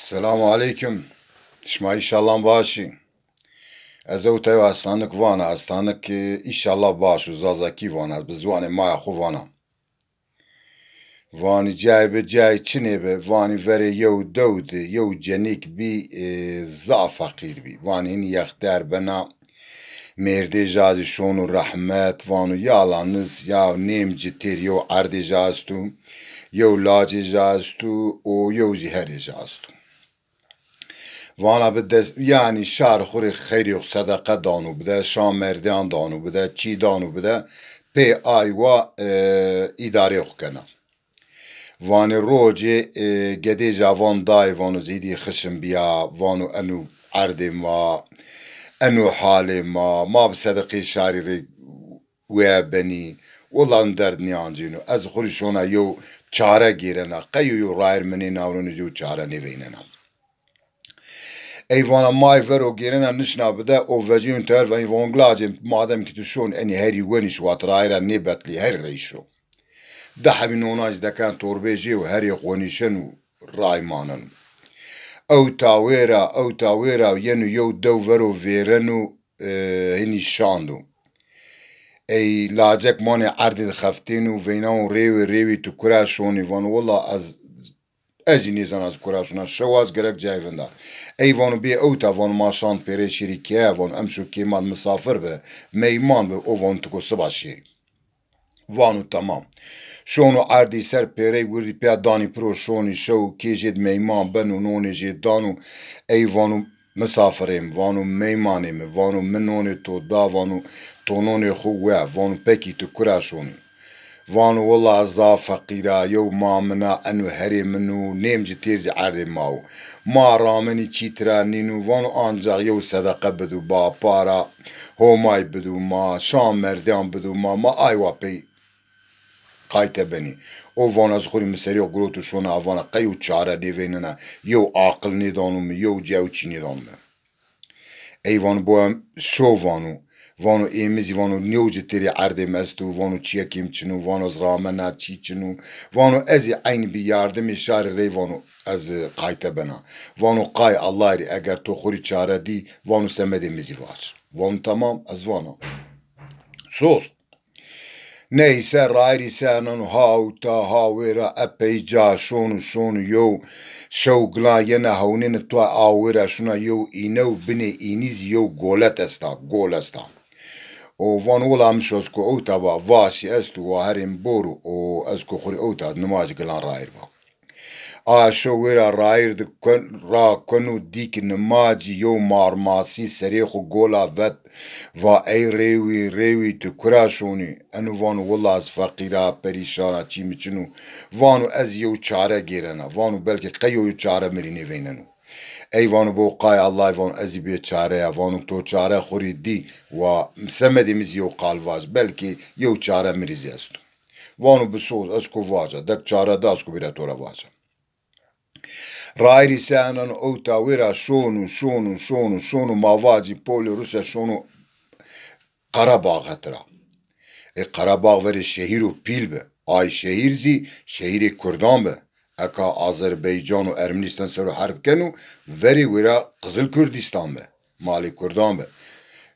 Selamu aleyküm. Şma inşallah başı. Ezo tev aslanık vana. Aslanık inşallah başı. Zazaki vana. Biz vani maya xu vana. Vani cay be cay çine be. Vani vere yew dewd. Yew cenik bi za fakir bi. Vani hini yakter bena. Merde jazi şonu rahmet. Vanu yalanız ya nemci ter. Yew arde jaztu. Yew laci jaztu. O yew ziheri jaztu. وانا بده يعني شهر خوری خیری و صدقه دانو بده شام مردان دانو بده چی دانو بده پی آی و اداره کنه وانی روجی گدی جوان دای وانو زیدی خشم بیا وانو انو عرد ما انو حال ما بصدقی شهری و بنی والله درد نیانجینو از خوری شونا یو چاره گیرنا قیو یو رایر منی ناورونو یو چاره نیویننا ایوان مای فرو گیرن نشنا بده او وجیون تر و ایوان گلاجم مادم که تو شون انی هری ونیش وات رایرا نبتلی هر ریشو ده همین اوناج دکان توربیجی و هری خونیشن و رای مانن او تاویرا و ینو یو دو ورو ویرنو هنی شاندو ای لاجک مانی عرد خفتینو ویناو ریوی تو کراشونی وان والله از نیزن از کراشونا شواز گرک جایوندا ایوانو بی اوتا وان ماشان پیره شریکیه وان امشو کیمان مسافر به میمان به او وان تکو سبا شیری وانو تمام شونو عردی سر پیره گوری پیا دانی پرو شونی شو کی جید میمان بنو نونی جید دانو ایوانو مسافریم وانو میمانیم وانو منونی تو دا وانو تونونی خواه وانو پکی تو کراشونی وانو والله ازا فقيرا يو ما منا انو هري منو نيم جتيرز عري ماو ما رامني چيترا نينو وانو انجاق يو صدقه بدو با پارا هوماي بدو ما شام مردان بدو ما ايوا بي قايته بني او وان از خوري مسريو گروتو شونا وانا قيو چاره ديويننا يو عاقل ندانو يو جو چي ندانو اي وانو بوام شو وانو ایمیزی وانو نیوجی تری عرض مستو وانو چیه کیم چنو وانو زرامنا چی چنو وانو ازی عین بی یاردم شار ری وانو از قایت بنا وانو قای الله ری اگر تو خوری چاره دی وانو سمدی میزی واج وانو تمام از وانو سوز neyse rayri senan hauta hawira epey ca şonu yo şovgla yena hawnin to awira şuna yo inev bine iniz yo golet esta o van olam şosko otaba vasi estu wa harim boru o esko khori ota namaz glan rayr ba a şovira rayr de ra konu dik namaji yo marmasi serixu gola vet va ey rewi tu kurashoni anu van wallah az faqira perişana çimiçinu vanu ez yo çare girena vanu belki qayo çare mirini veynenu ایوانو بو قای الله ایوان ازی بی چاره ایوانو تو چاره خوری دی و سمدیمیز یو قالواز بلکی یو چاره مریزی است وانو بسوز اسکو واجه دک چاره دا اسکو بیره تورا واجه رایری سانن اوتا ویرا شونو ماواجی پولی روسیا شونو قراباغ هترا قراباغ وری شهیر و پیل به آی شهیر زی شهیر کردان به اکا آذربایجان و ارمنستان سر حرب کنو وری ویرا قزل کردستان به مالی کردان به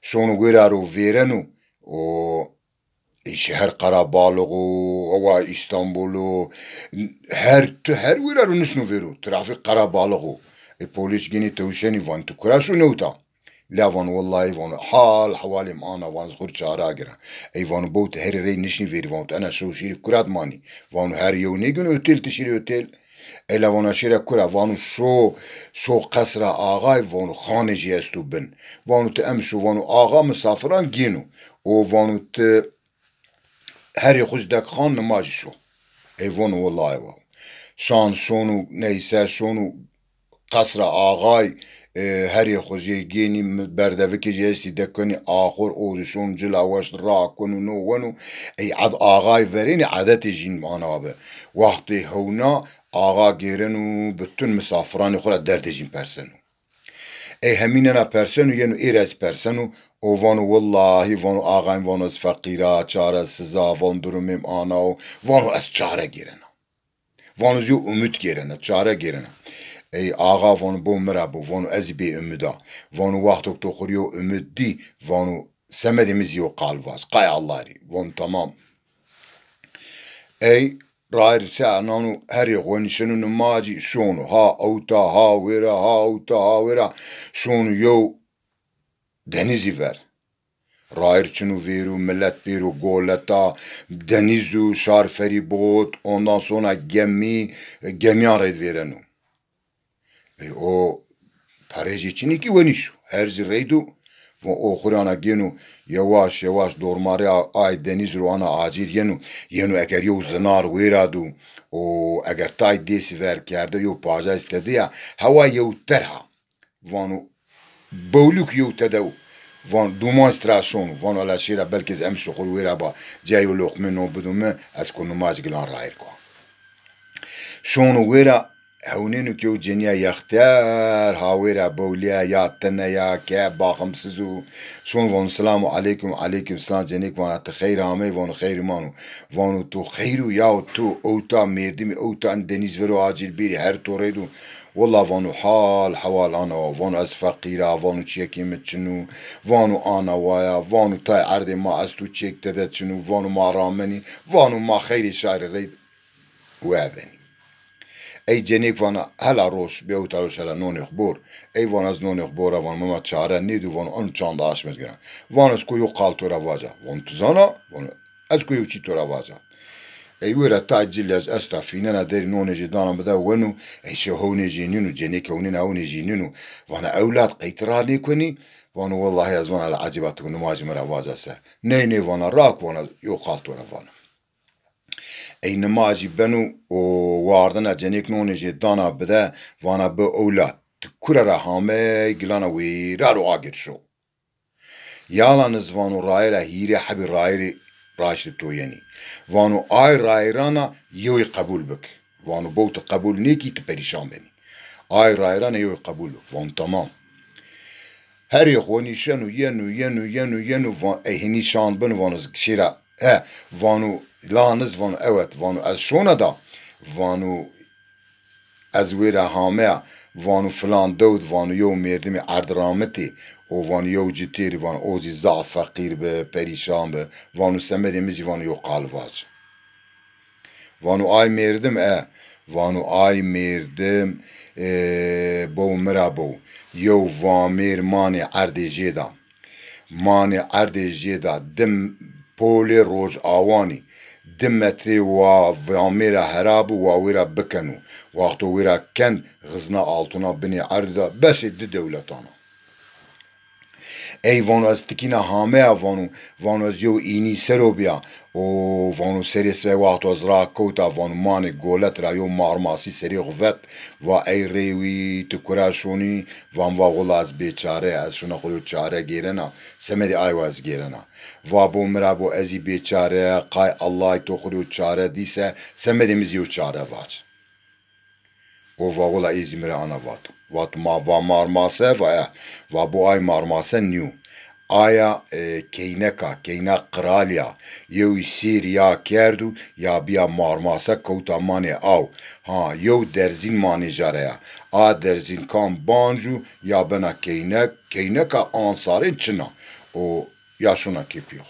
شونو ویرا رو ویرنو و شهر قرابالغ و استانبول و هر ویرا رو نشنو ویرو ترافیک قرابالغ و پولیس گینی توشنی وان تو کراشو نوتا لافان والله ايفان حوالي معانا وان زغور چارا گرا ايفان بوت هر ري نشني وير وان انا شو شير كرات ماني وان هر يو نيگن اوتيل تشير اوتيل الا وان شير كرا وان شو قصر آغا وان خانه جيستو بن وان تامشو وان آغا مسافران گينو او وان هر خوزدك خان نماجي شو ايفان والله ايوان شان شونو نيسا شونو قصر آغای هری خوشی گینی بردوی که جستی دکنی آخر اوزشون جلوش را کنو نو ونو ای عد آغای ورین عادت جین مانا به وقتی هونا آغا گیرنو بتون مسافران خورا درد جین پرسنو ای همیننا پرسنو ینو ایرز پرسنو او وانو والله وانو آغایم وانو از فقیرا چاره سزا وان درمیم آنا وانو از چاره گیرنو وانو زیو امید گیرنو چاره گیرنو ای آقا وانو بو مرا بو وانو از بی امدا وانو وقتو تو خوریو امد دی وانو سمدی مزیو قالواز قای الله ری وانو تمام ای راير سانانو هري غونشنو نماجي شونو ها اوتا ها ويرا ها اوتا ها ويرا شونو يو دنيزي ver راير çunu veru millet biru goleta denizu şar feribot ondan sonra gemi arayıp verenu o pareci çini ki veniş her zireydu o khurana genu yavaş yavaş dormari ay deniz ro ana acil yenu eğer yo zinar veradu o eğer tay desi ver kerde yo paja istedi ya hava yo terha vanu bowluk yo tedav van demonstrasyon van ala şira belki em şokul wera ba jayu lokmen no budume askonu majglan rair ko şonu wera هونينو كيو جنيا يختار هاويرا بوليا يا تنيا كا باقمسزو شون فون السلام عليكم عليكم السلام جنيك وانا تخير عامي وان خير مانو وانو تو خيرو ياو تو اوتا ميردمي اوتا ان دنيز فرو عاجل بيري هر توريدو والله وانو حوال انا وانو از فقيرا وانو تشيكي متشنو وانو انا وايا وانو تاي عردي ما استو تشيك تدتشنو وانو ما رامني وانو ما خيري شاير ريد وابني ای جنیک وانا هلا روش بیاو تاروش هلا نون اخبار ای وان از نون اخبار وان مما چاره نیدو وان آن چاند آشمز گرن وان از کویو قالتو رواجا وان تزانا وان از کویو چی تو رواجا ای ویرا تاجیل از استافینه نداری نون جدانا بدا ونو ای شهونه جینینو جنیک هونین هونه جینینو وانا اولاد قیترانی کنی وانو والله از وانا العجباتو نماجم رواجا سه نه وانا راک وانا یو قالتو روانا ای نماجی بنو و واردن جنیک نون جدانا بده وانا به اولاد تکره را همه گلانا ویرا رو آگر شو یالان از وانو رای را هیره حبی رای راشد تو یعنی وانو آی رای رانا یوی قبول بک وانو بوت قبول نیکی تو پریشان بینی آی رای رانا یوی قبول بک وان تمام هر یخوانی شنو ینو وان ایهنی شان بنو وانو شیره وانو لانز وانو evet وانو از شونه دا وانو از ویره هامه وانو فلان دود وانو یو مردمی عردرامتی و وانو یو جتیری وانو اوزی ضعف فقیر به پریشان به وانو سمدیمیزی وانو یو قالواج وانو آی مردم وانو آی مردم بو مرا بو یو وامیر مانی عردی جیدا مانی عردی جیدا دم پول روز آوانی دمتری و واميرا هرابو وويرا بكنو وقتو ويرا كان غزنا آلتونا بني عردا بس دي دولتانا ای وانو از تکینا همه وانو از یو اینی سرو بیا و وانو سری سوی وقت از را کوتا وانو مان گولت را یو مارماسی سری غوت و ای ریوی تکراشونی وان واغولا از بیچاره از شونا خلو چاره گیرنا سمدی آیو از گیرنا و بو مرا بو ازی بیچاره قای الله تو خلو چاره دیسه سمدی مزیو چاره واج و واغولا ایزی مرا آنا واتو وات ما و مارماسه و بو آی مارماسه نیو آیا کینا قرالیا یو سیر یا کردو یا بیا مارماسه کوتا مانی او ها یو درزین مانی جاره آ درزین کام بانجو یا بنا کینکا آنسارین چنا و یا شونا کپیو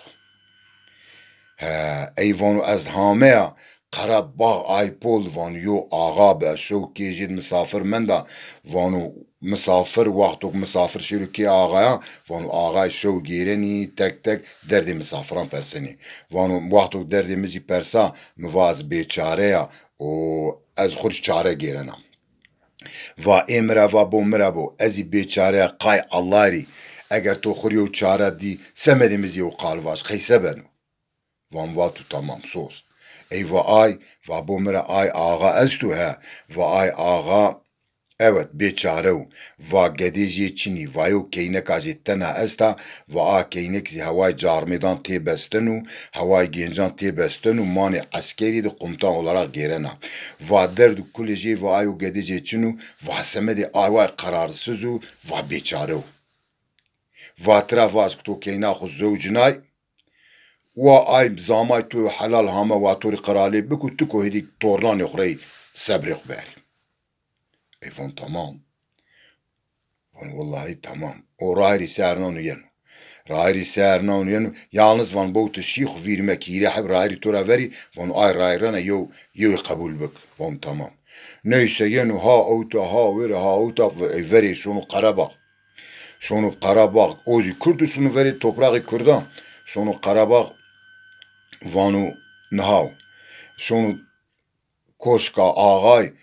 ایوانو از همه قرب باغ آیپول وانو یو آقا به شو کیجید مسافر من دا وانو مسافر وقتو مسافر شروع کی آقایا وانو آقای شو گیرنی تک دردی مسافران پرسنی وانو وقتو دردی مزی پرسا مواز بیچاره و از خودش چاره گیرنم و امرا و بو مرا بو ازی بیچاره قای الله ری اگر تو خوریو چاره دی سمدی مزی و قالواش خیسه بنو وان واتو تمام سوز ای و آی و بو مرا آی آقا از تو ها و آی آقا evet بیچاره و گدیجی چینی و یو کینک ازیتنا استا و آ کینک زی هوای جارمیدان تی بستنو هوای گنجان تی بستنو مانی عسکری de komutan olarak girena و درد کلیجی و آیو گدیجی چینو و سمدی آیوای قراrsızو و بیچاره و ترافاز تو کینا خو زوجنای و آی زامای تو حلال همه و توری قرالی بکو تو که هدی تورنان اخری صبر اخباری Eyvan tamam. Van vallahi tamam. O rayri sernan yenu. Rayri sernan yenu. Yalnız van boğut şih virmek hire hep rayri tora veri. Van ay rayrana yo kabul bek. Van tamam. Neyse yenu ha outa ha veri ha outa veri şunu Karabağ. Şunu Karabağ. Ozi Kurdu şunu veri toprağı Kurdan. Şunu Karabağ vanu nahav. Şunu koşka ağay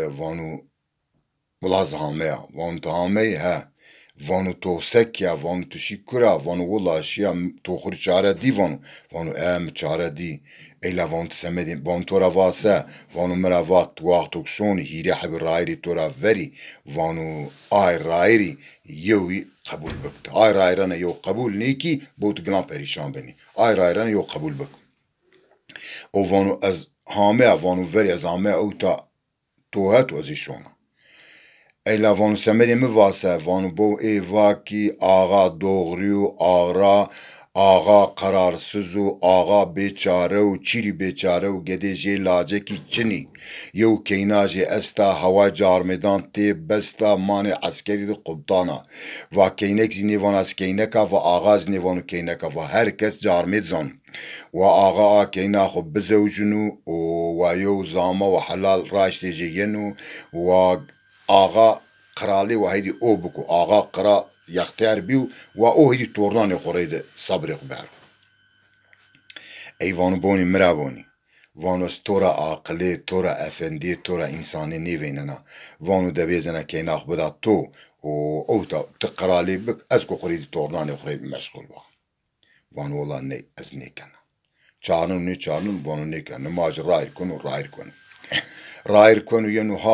vanu Valla zahameya, vanu tahameyi ha, vanu to sekya, vanu to şikura, vanu valla şiya tohuri çare di vanu çare di, eyla vanu semedin, vanu tora vasa, vanu mera vakt oksoni, hire habi rairi tora veri, vanu ay rairi, yovi kabul bıktı. Ay rairana yok kabul neki, botu glan perişan beni. Ay rairana yok kabul bık. O vanu az hameya, vanu veri az hameya outa tohat o zişona. Eyla vanu semedi mi vase vanu bo evaki ağa doğruyu ağa kararsızı ağa beçare u çiri beçare u gedece laceki çini yev keynaje esta hava carmedan te besta mani askeri de kubdana va keynek zini van askeyneka va ağaz nevanu keyneka va herkes carmed zan و آقا کینا خب بزوجنو و یو زاما و حلال راشته جینو و آقا kralı ve haydi o buku ağa kra yaktiyar biu ve o haydi tornanı koraydı sabrı kubar. Ey vanu boni miraboni. Vanu tora akıllı, tora efendi, tora insanı nevenena. Vanu da bezene keynak bida to o da tıkralı bik az koraydı tornanı koraydı meşgul ba. Vanu ola ne az ne kana. Çağının ne çağının vanu ne kana. Namazı rair konu. Rair konu yenu ha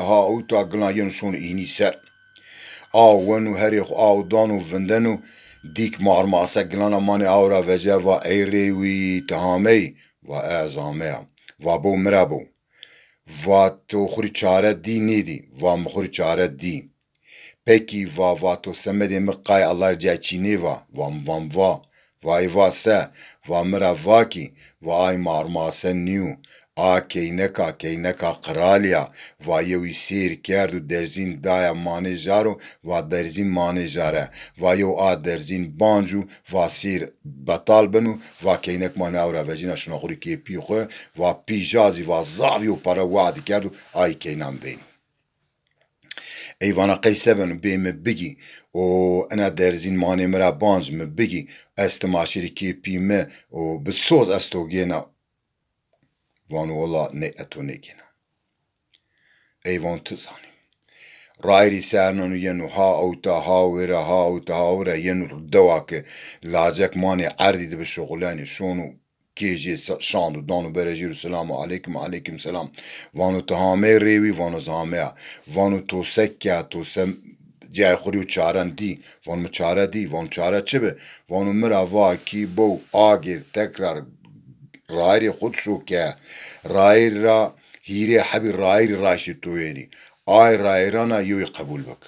auta glan yenu son ini ser. Wenu herih danu vendenu dik marmasa glana mani aura vejeva eyrewi tahamey va azamea va bo mirabo va to khuri çare di nedi va mkhuri çare di. Peki va to semede miqay Allah jaçini va va se va miravaki va ay marmasa niu a keyneka kralya va yewi sir kerdu derzin daya manejaro va derzin manejare va yew a derzin banju va sir batal benu va keynek manavra vejina şuna xuri kepi xo va pijazi va zavyo para wadi kerdu ay keynan ben eyvana qeyseben beme bigi o ana derzin mane mera banj me bigi estmaşiri kepi me o besoz astogena vanu ola ne eto ne gina. Eyvan tızani. Rairi sernanu yenu ha auta yenu devake lacek mani ardi de beşoğulani şonu keji şandu danu berejiru selamu aleyküm selam. Vanu tahame revi vanu zamea. Vanu to sekya to sem جای خوری و چارن دی وان مچاره دی وان چاره چه به وانو مرا کی بو آگیر تکرار رایر خود شو که رایر را هیره حبی رایر راشی توینی آی رایرانا یوی قبول بک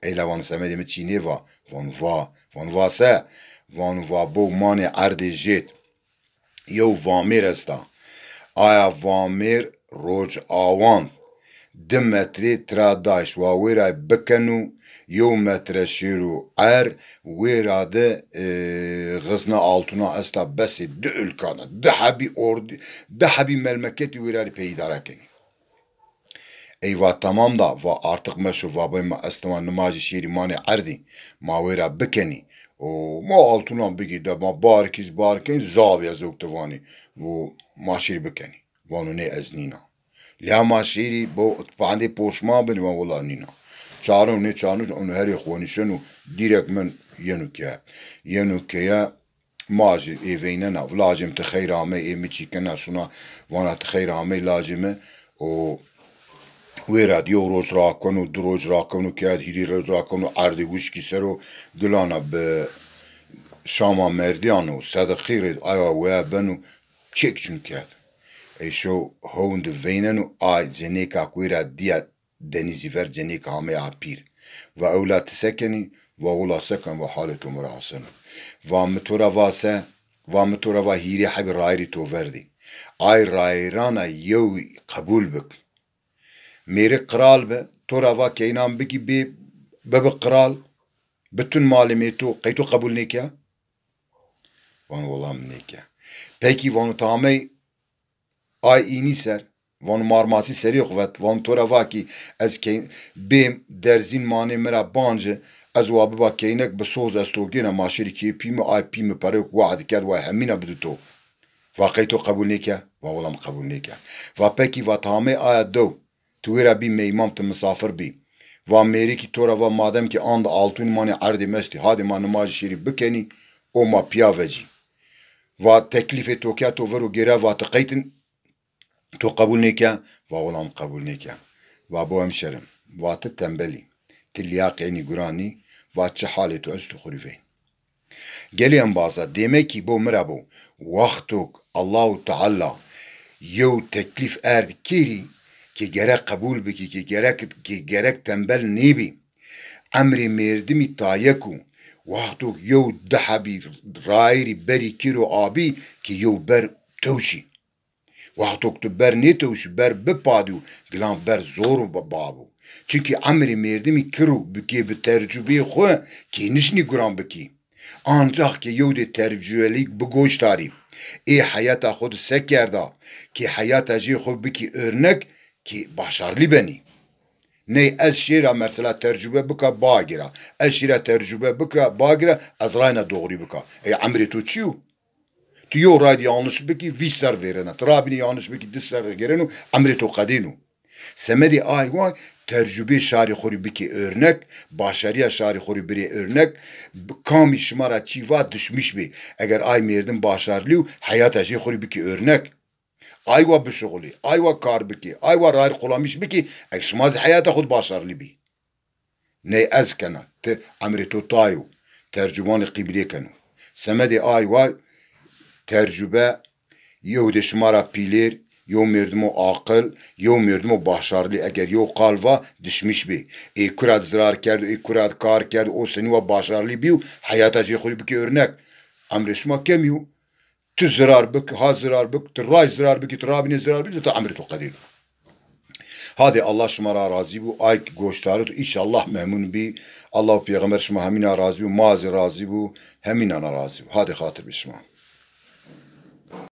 ایلا وانو سمدیم چینی وان سه وانو بو مانی عرد جید یو وامیر استا آیا وامیر روج آوان 2 متری تراداش و ویرای بکنو یو متر شیرو ویرا ده غزنا altına استا بسی 2 ülkana ده حبی ملمکتی ویرای پیداره کنی eyvah tamam da va artık meşru va bayma estman namazı şiiri mani ardi ma vira bekeni o ma altına bigi de ma barkin zaviya zoktavani bu maşir bekeni vanu ne eznina la maşiri bu pandi poşma beni valla nina çağırın ne çağırın onu her ikhwani şunu direkt men yenuk ya ماجي إيفيننا لازم تخير عمي إيمتشي كنا شنا وانا تخير عمي لازم و ويراد يو روز راكونو دروج راكونو كاد هيري روز راكونو عردي وشكي سرو دلانا ب شاما مرديانو سادة خير ايوا وابنو تشيكشن كاد اي شو هون دفيننو اي جنيكا كويرا ديا دنيزي فر جنيكا عمي عبير و اولا تسكني و اولا سكن و حالتو مراسنو و متورا هیری حبی رایری تو وردی آی رایرانا یو قبول بک میری قرال به تو روا کینام بکی به قرال bütün malimi tu qeytu kabul neke van olam neke peki van tamay ay ini ser van marmasi seri xvet van tora vaki ez ke bim derzin mane mera banje ez wa baba keynek be soz astogena maşeri ki pimi ay pimi pare vaad kad wa hamina bduto vaqeytu kabul neke va olam kabul neke va peki va tamay ay do tu era bi meymam te misafir bi و امریکی تو را و مادم که آن آلتون مانی عرض مستی هادی ما نماز شریف بکنی او ما پیاوجی و تکلیف تو که تو ورو گره و تقیتن تو قبول نیکه و اولام قبول نیکه و بو همشرم و تتنبلی تلیاق اینی گرانی و چه حالی تو استو خریفین گلیم بازا دیمه کی بو مرابو وقتوک الله تعالی یو تکلیف ارد کیری ki gerek kabul biki ki gerek tembel nebi amri merdimi tayeku waqtu yow dahabi rairi beri kiro abi ki yow ber tawşi waqtu tu ber ne tawşi ber bepadu glan ber zoru babu çünkü amri merdimi kiro biki bi tercübe xo ki nişni guran biki ancak ki yow de tercübelik bu goştari hayata xod sekerda ki hayata ji xo biki örnek ki başarılı beni. Ne ez şira mesela tecrübe bika bagira. Ez şira tecrübe bika bagira az rayna doğru bika. Amri tu çiu. Tu yo raydi yanlış biki visar verene. Trabini yanlış biki disar gerenu. Amri tu kadinu. Semedi ay vay tecrübe şari xori biki örnek. Başarıya şari xori biri örnek. Kami şımara çiva düşmüş bi. Eğer ay merdim başarılı hayat aşı xori biki örnek. ayva bişogli, ayva kar biki, ayva rayr kulamış biki, ekşmaz hayata khud başarılı bi. Ne ez kana, te amri tutayu, tercümanı kibli kanu. Semedi ayva tercübe, yehude şmara pilir, yo merdimu akıl, yo merdimu başarılı, eğer yo kalva düşmüş bi. Kurat zarar kerdi, kurat kar kerdi, o seni ve başarılı bi, hayata cihuli biki örnek. Amri şma kemiyu, tu zarar bik, ha zarar bik, tu ray zarar bik, tu rabine zarar bik, tu amri tu kadir. Hadi Allah şumara razı bu, ay goştarı, inşallah memnun bi, Allah peygamber şuma hemine razı bu, mazi razı bu, hemine razı bu. Hadi hatır bişma.